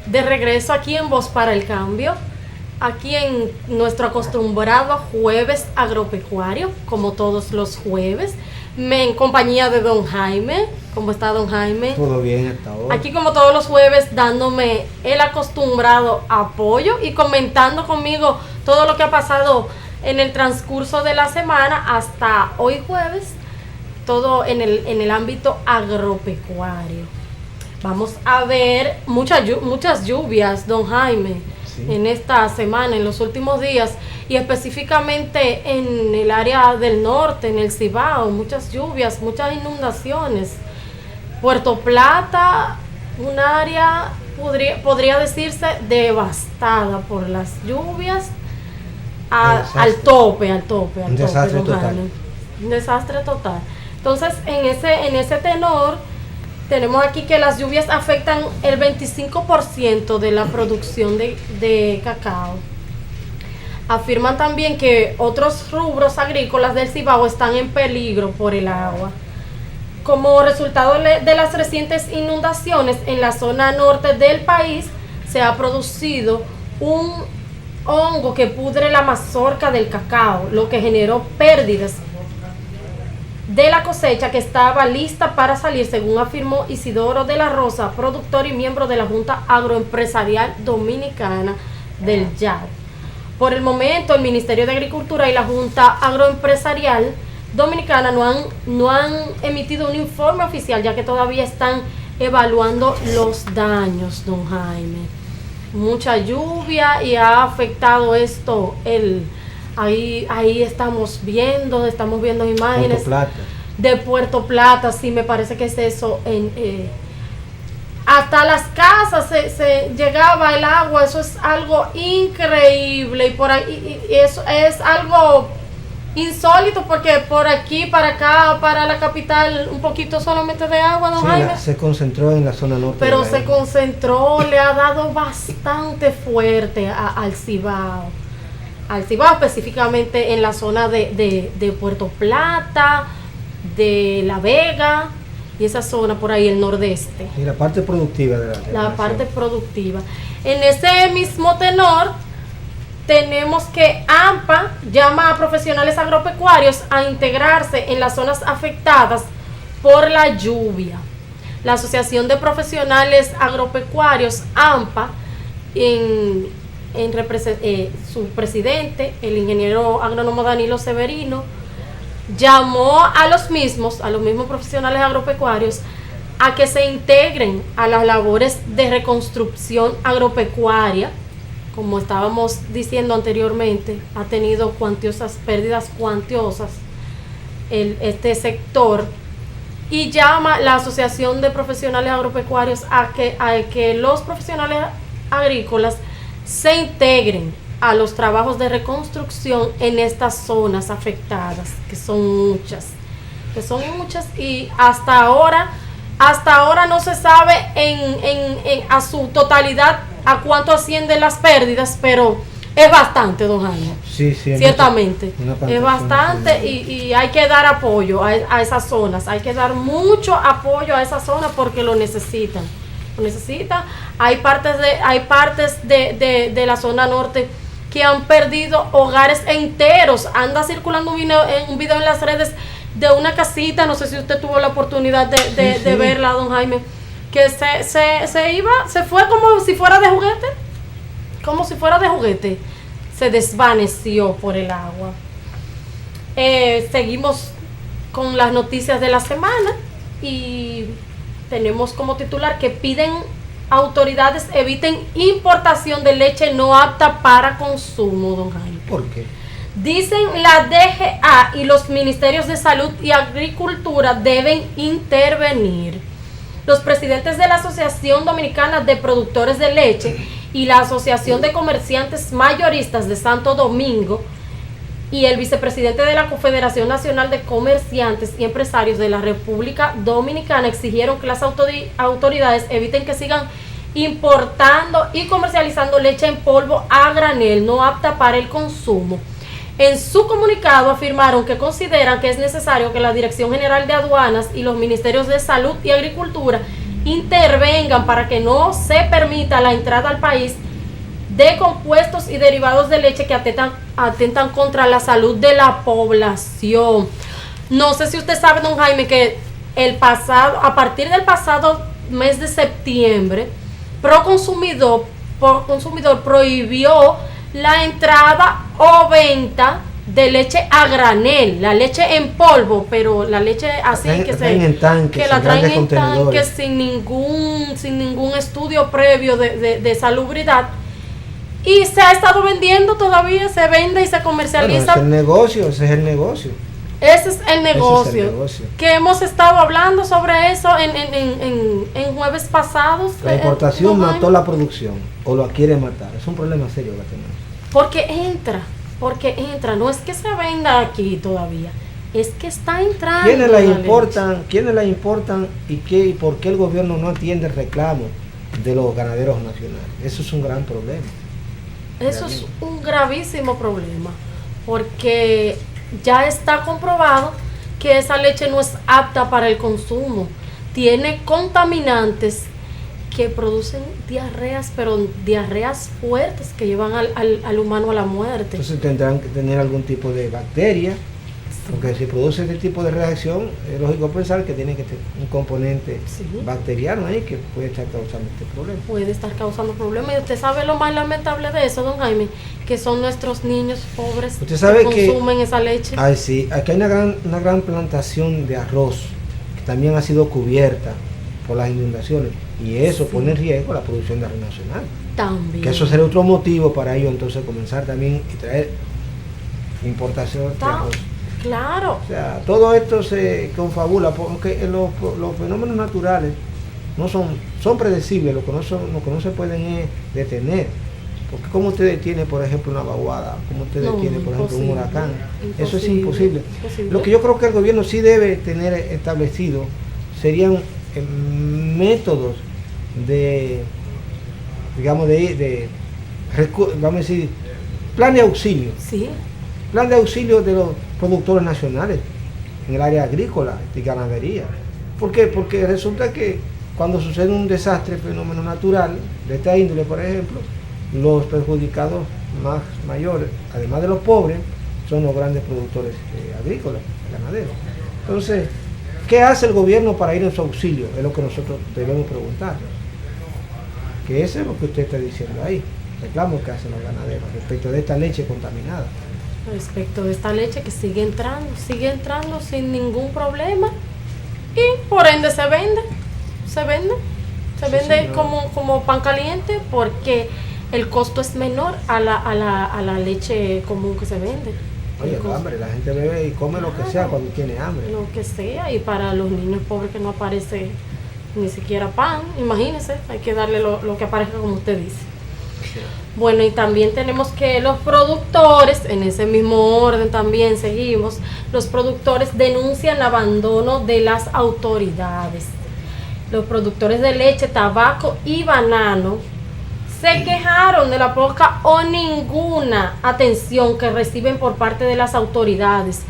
De regreso aquí en Voz para el Cambio, aquí en nuestro acostumbrado jueves agropecuario, como todos los jueves, en compañía de don Jaime. ¿Cómo está don Jaime? Todo bien hasta ahora. Aquí como todos los jueves dándome el acostumbrado apoyo y comentando conmigo todo lo que ha pasado en el transcurso de la semana hasta hoy jueves, todo en el ámbito agropecuario. Vamos a ver muchas lluvias, don Jaime, sí, en esta semana, en los últimos días, y específicamente en el área del norte, en el Cibao, muchas lluvias, muchas inundaciones. Puerto Plata, un área, podría decirse, devastada por las lluvias, al tope, un desastre total. Un desastre total. Entonces, en ese tenor, tenemos aquí que las lluvias afectan el 25% de la producción de cacao. Afirman también que otros rubros agrícolas del Cibao están en peligro por el agua. Como resultado de las recientes inundaciones en la zona norte del país, se ha producido un hongo que pudre la mazorca del cacao, lo que generó pérdidas de la cosecha que estaba lista para salir, según afirmó Isidoro de la Rosa, productor y miembro de la Junta Agroempresarial Dominicana del YAD. Por el momento, el Ministerio de Agricultura y la Junta Agroempresarial Dominicana no han emitido un informe oficial, ya que todavía están evaluando los daños, don Jaime. Mucha lluvia y ha afectado esto ahí estamos viendo imágenes de Puerto Plata, sí, me parece que es eso, hasta las casas se llegaba el agua, eso es algo increíble, y por ahí y eso es algo insólito, porque por aquí, para acá, para la capital, un poquito solamente de agua, don Jaime. Se concentró en la zona norte. Pero se concentró, le ha dado bastante fuerte al Cibao. Al Cibao, específicamente en la zona de Puerto Plata, de La Vega y esa zona por ahí, el nordeste. Y la parte productiva de la parte productiva. En ese mismo tenor, tenemos que AMPA llama a profesionales agropecuarios a integrarse en las zonas afectadas por la lluvia. La Asociación de Profesionales Agropecuarios, AMPA, su presidente, el ingeniero agrónomo Danilo Severino, llamó a los mismos profesionales agropecuarios a que se integren a las labores de reconstrucción agropecuaria. Como estábamos diciendo anteriormente, ha tenido pérdidas cuantiosas este sector, y llama la Asociación de Profesionales Agropecuarios a que los profesionales agrícolas se integren a los trabajos de reconstrucción en estas zonas afectadas, que son muchas, y hasta ahora no se sabe a su totalidad a cuánto ascienden las pérdidas, pero es bastante, don Jaime. Sí, ciertamente es bastante, y hay que dar apoyo a esas zonas, hay que dar mucho apoyo a esas zonas porque lo necesitan. Hay partes de la zona norte que han perdido hogares enteros. Anda circulando un video en las redes de una casita, no sé si usted tuvo la oportunidad de verla, don Jaime, que se fue como si fuera de juguete, se desvaneció por el agua. Seguimos con las noticias de la semana y tenemos como titular que piden autoridades eviten importación de leche no apta para consumo, don Jaime. ¿Por qué? Dicen la DGA y los ministerios de Salud y Agricultura deben intervenir. Los presidentes de la Asociación Dominicana de Productores de Leche y la Asociación de Comerciantes Mayoristas de Santo Domingo y el vicepresidente de la Confederación Nacional de Comerciantes y Empresarios de la República Dominicana exigieron que las autoridades eviten que sigan importando y comercializando leche en polvo a granel no apta para el consumo. En su comunicado afirmaron que consideran que es necesario que la Dirección General de Aduanas y los Ministerios de Salud y Agricultura intervengan para que no se permita la entrada al país de compuestos y derivados de leche que atentan contra la salud de la población. No sé si usted sabe, don Jaime, que a partir del pasado mes de septiembre, Proconsumidor prohibió la entrada o venta de leche a granel, la leche en polvo, pero la leche así que la traen en tanques sin ningún estudio previo de salubridad. Y se ha estado vendiendo todavía, se vende y se comercializa. Bueno, ese es el negocio. Ese es el negocio que hemos estado hablando sobre eso en jueves pasados. La importación mató la producción o lo quiere matar. Es un problema serio que tenemos. Porque entra, no es que se venda aquí todavía, es que está entrando. ¿Quiénes la importan y por qué el gobierno no atiende el reclamo de los ganaderos nacionales? Eso es un gran problema. Eso es un gravísimo problema, porque ya está comprobado que esa leche no es apta para el consumo. Tiene contaminantes que producen diarreas, pero diarreas fuertes que llevan al humano a la muerte. Entonces tendrán que tener algún tipo de bacteria, porque si produce este tipo de reacción, es lógico pensar que tiene que tener un componente bacteriano ahí que puede estar causando este problema. Puede estar causando problemas. Y usted sabe lo más lamentable de eso, don Jaime, que son nuestros niños pobres que consumen esa leche. Ay, sí, aquí hay una gran plantación de arroz que también ha sido cubierta por las inundaciones, y eso pone en riesgo la producción de arroz nacional. También. Que eso sería otro motivo para ellos entonces comenzar también y traer importación de arroz. Claro. O sea, todo esto se confabula porque los fenómenos naturales no son predecibles, lo que no se pueden detener. Porque como usted detiene, por ejemplo, una vaguada, como usted detiene, por ejemplo, un huracán, eso es imposible. Lo que yo creo que el gobierno sí debe tener establecido serían métodos vamos a decir, plan de auxilio. Sí. Plan de auxilio de los productores nacionales en el área agrícola y ganadería. ¿Por qué? Porque resulta que cuando sucede un desastre, fenómeno natural de esta índole, por ejemplo, los perjudicados más mayores, además de los pobres, son los grandes productores agrícolas, ganaderos. Entonces, ¿qué hace el gobierno para ir en su auxilio? Es lo que nosotros debemos preguntar. Que eso es lo que usted está diciendo ahí, reclamos que hacen los ganaderos respecto de esta leche contaminada. Respecto de esta leche que sigue entrando sin ningún problema, y por ende se vende como pan caliente, porque el costo es menor a la leche común que se vende. Oye, hambre, la gente bebe y come lo que sea cuando tiene hambre. Lo que sea, y para los niños pobres que no aparece ni siquiera pan, imagínense, hay que darle lo que aparezca, como usted dice. Sí. Bueno, y también tenemos que los productores, en ese mismo orden también seguimos, los productores denuncian el abandono de las autoridades. Los productores de leche, tabaco y banano se quejaron de la poca o ninguna atención que reciben por parte de las autoridades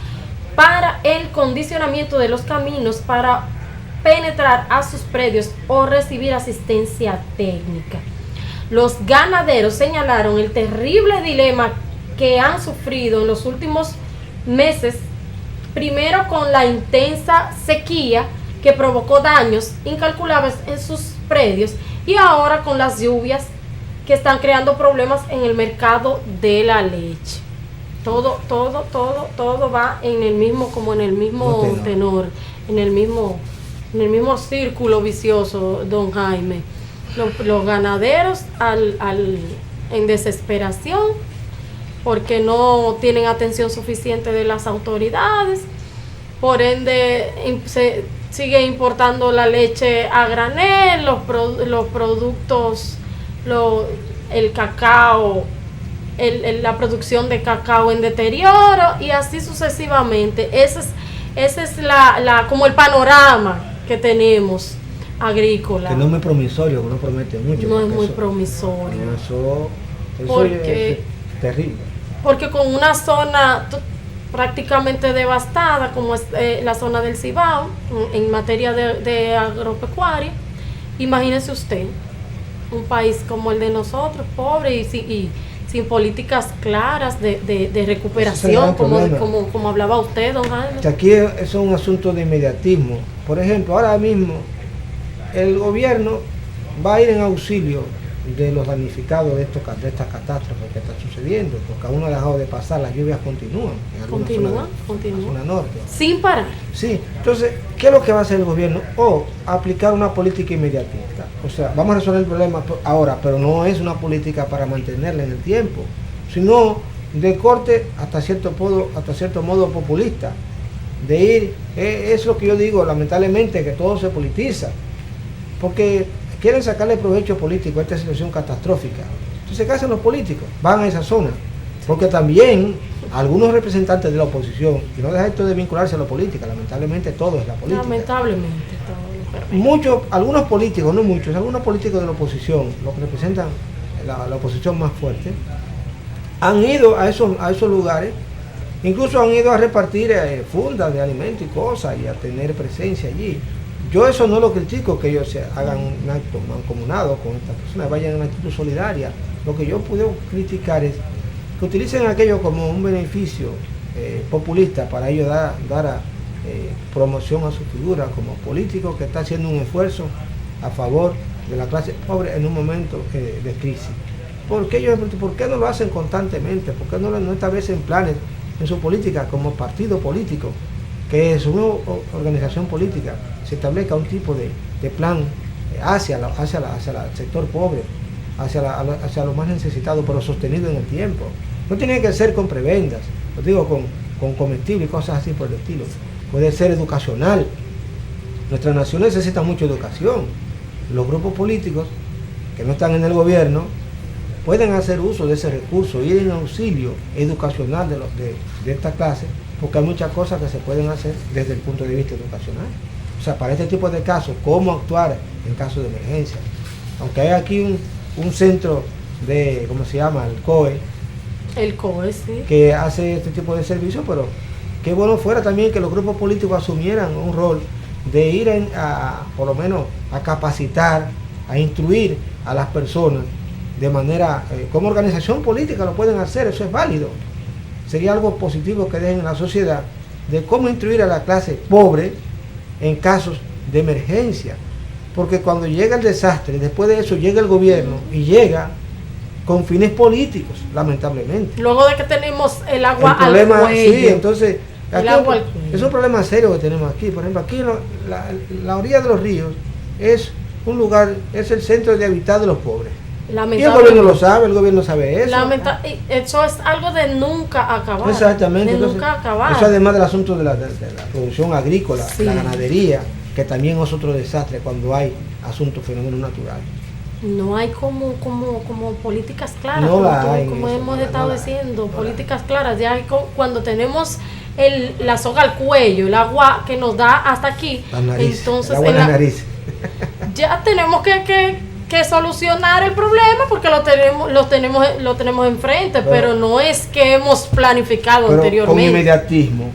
para el condicionamiento de los caminos para penetrar a sus predios o recibir asistencia técnica. Los ganaderos señalaron el terrible dilema que han sufrido en los últimos meses, primero con la intensa sequía que provocó daños incalculables en sus predios, y ahora con las lluvias que están creando problemas en el mercado de la leche. Todo va en el mismo tenor, en el mismo círculo vicioso, don Jaime. Los ganaderos en desesperación porque no tienen atención suficiente de las autoridades, por ende se sigue importando la leche a granel, los productos, el cacao, la producción de cacao en deterioro, y así sucesivamente. Ese es como el panorama que tenemos agrícola. Que no es muy promisorio, que no promete mucho. No es muy promisorio. Eso es terrible. Porque con una zona prácticamente devastada, como es la zona del Cibao, en materia de agropecuaria, Imagínese usted, un país como el de nosotros, pobre y sin políticas claras de recuperación, como hablaba usted, don Jaime. Aquí es un asunto de inmediatismo. Por ejemplo, ahora mismo el gobierno va a ir en auxilio de los damnificados de estas catástrofes que están sucediendo, porque aún no ha dejado de pasar, las lluvias continúan en algunas zonas de la zona norte. Sin parar. Sí, entonces, ¿qué es lo que va a hacer el gobierno? Aplicar una política inmediatista. O sea, vamos a resolver el problema ahora, pero no es una política para mantenerla en el tiempo, sino de corte hasta cierto modo populista. De ir, es lo que yo digo, lamentablemente, que todo se politiza, porque quieren sacarle provecho político a esta situación catastrófica. Entonces, ¿qué hacen los políticos? Van a esa zona, porque también algunos representantes de la oposición, y no deja esto de vincularse a la política, lamentablemente todo es la política. Lamentablemente todo. Algunos políticos, no muchos, algunos políticos de la oposición, los que representan la oposición más fuerte, han ido a esos lugares, incluso han ido a repartir fundas de alimentos y cosas y a tener presencia allí. Yo eso no lo critico, que ellos hagan un acto mancomunado con estas personas, vayan en una actitud solidaria. Lo que yo puedo criticar es que utilicen aquello como un beneficio populista para ellos dar promoción a su figura como político que está haciendo un esfuerzo a favor de la clase pobre en un momento de crisis. ¿Por qué no lo hacen constantemente? ¿Por qué no establecen planes en su política como partido político? Que es una organización política se establezca un tipo de plan hacia el sector pobre, hacia los más necesitados, pero sostenido en el tiempo. No tiene que ser con prebendas, lo digo con comestibles y cosas así por el estilo. Puede ser educacional. Nuestra nación necesita mucha educación. Los grupos políticos que no están en el gobierno pueden hacer uso de ese recurso, ir en auxilio educacional de esta clase, porque hay muchas cosas que se pueden hacer desde el punto de vista educacional. O sea, para este tipo de casos, cómo actuar en caso de emergencia. Aunque hay aquí un centro de, ¿cómo se llama? El COE. El COE, sí. Que hace este tipo de servicios, pero qué bueno fuera también que los grupos políticos asumieran un rol de ir por lo menos a capacitar, a instruir a las personas de manera, como organización política lo pueden hacer, eso es válido. Sería algo positivo que dejen en la sociedad de cómo instruir a la clase pobre en casos de emergencia, porque cuando llega el desastre, después de eso llega el gobierno y llega con fines políticos, lamentablemente. Luego de que tenemos el agua al cuello. Sí, entonces es un problema serio que tenemos aquí. Por ejemplo, aquí la orilla de los ríos es un lugar, es el centro de hábitat de los pobres. Y el gobierno lo sabe, el gobierno sabe eso. Eso es algo de nunca acabar. Exactamente. De nunca acabar. Eso además del asunto de la producción agrícola, sí. La ganadería, que también es otro desastre cuando hay asuntos, fenómenos naturales. No hay como políticas claras, como hemos estado diciendo, políticas claras. Ya hay cuando tenemos la soga al cuello, el agua que nos da hasta aquí, entonces el agua en la nariz. Ya tenemos que solucionar el problema porque lo tenemos enfrente, pero no es que hemos planificado anteriormente. Con inmediatismo,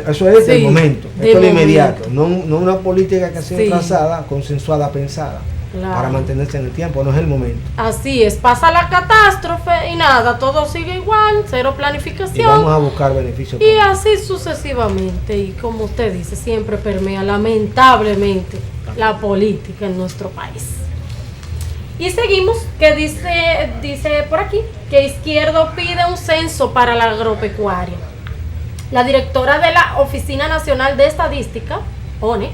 eso es del momento, esto es inmediato, no una política que sea trazada, consensuada, pensada. Claro. Para mantenerse en el tiempo, no es el momento. Así es, pasa la catástrofe y nada, todo sigue igual, cero planificación. Y vamos a buscar beneficios. Y así sucesivamente, y como usted dice, siempre permea lamentablemente la política en nuestro país. Y seguimos, que dice por aquí, que Izquierdo pide un censo para la agropecuaria. La directora de la Oficina Nacional de Estadística, ONE,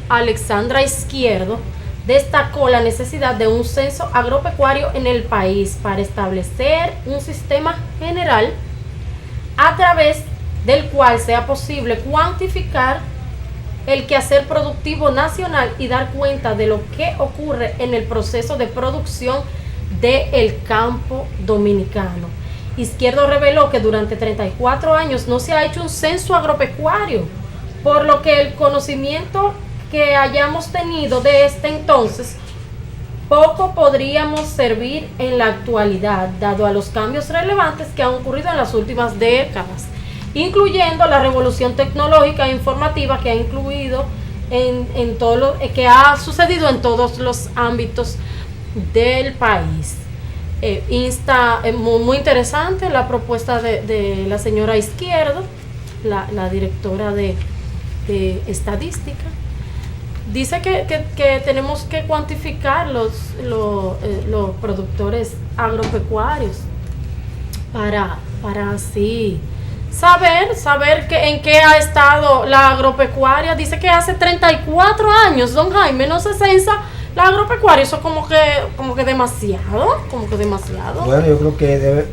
Alexandra Izquierdo, destacó la necesidad de un censo agropecuario en el país para establecer un sistema general a través del cual sea posible cuantificar el quehacer productivo nacional y dar cuenta de lo que ocurre en el proceso de producción del campo dominicano. Izquierdo reveló que durante 34 años no se ha hecho un censo agropecuario, por lo que el conocimiento que hayamos tenido de entonces, poco podríamos servir en la actualidad, dado a los cambios relevantes que han ocurrido en las últimas décadas, incluyendo la revolución tecnológica e informativa que ha incluido en todo lo que ha sucedido en todos los ámbitos del país. Muy, muy interesante la propuesta de la señora Izquierdo, la directora de estadística. Dice que tenemos que cuantificar los productores agropecuarios para así saber en qué ha estado la agropecuaria. Dice que hace 34 años, don Jaime, no se censa la agropecuaria. Eso como que demasiado. Bueno, yo creo que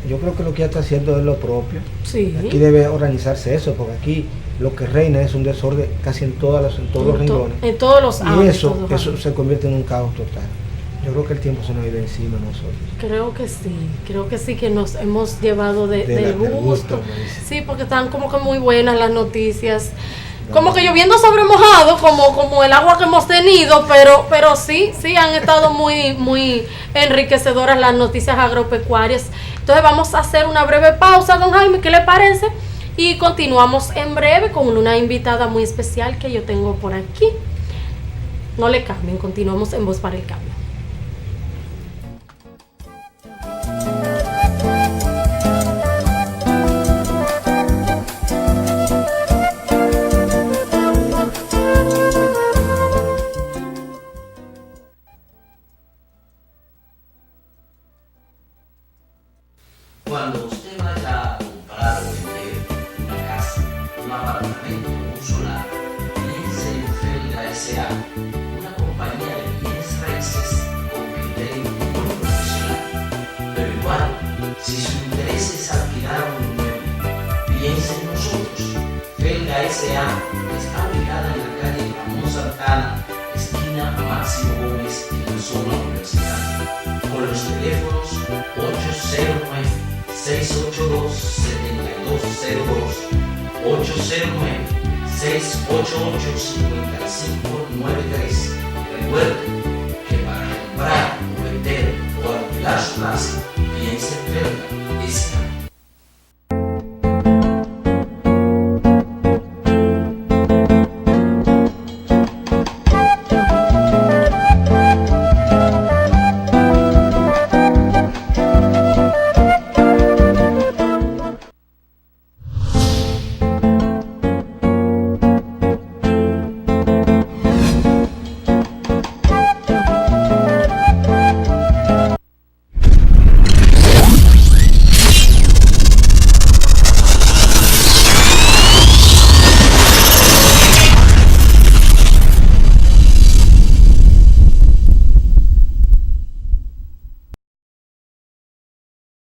lo que ella está haciendo es lo propio. Sí. Aquí debe organizarse eso, porque aquí lo que reina es un desorden casi en todos los renglones. En todos los ámbitos. Y eso se convierte en un caos total. Yo creo que el tiempo se nos ha ido encima a nosotros. Creo que sí que nos hemos llevado del gusto. Sí, porque están como que muy buenas las noticias. Como que lloviendo sobre mojado, como el agua que hemos tenido, pero sí han estado muy, muy enriquecedoras las noticias agropecuarias. Entonces vamos a hacer una breve pausa, don Jaime, ¿qué le parece? Y continuamos en breve con una invitada muy especial que yo tengo por aquí. No le cambien, continuamos en Voz para el Cambio. Cuando usted vaya a comprar o vender una casa, un apartamento o un solar, piense en Felga S.A., una compañía de bienes raíces con criterio muy profesional. Pero igual, si su interés es alquilar un inmueble, piense en nosotros. Felga S.A. está ubicada en la calle Ramón Santana, esquina Máximo Gómez, en la zona universitaria, con los teléfonos 809-682-7202, 809-688-5593. Recuerde que para comprar, vender o alquilar su casa,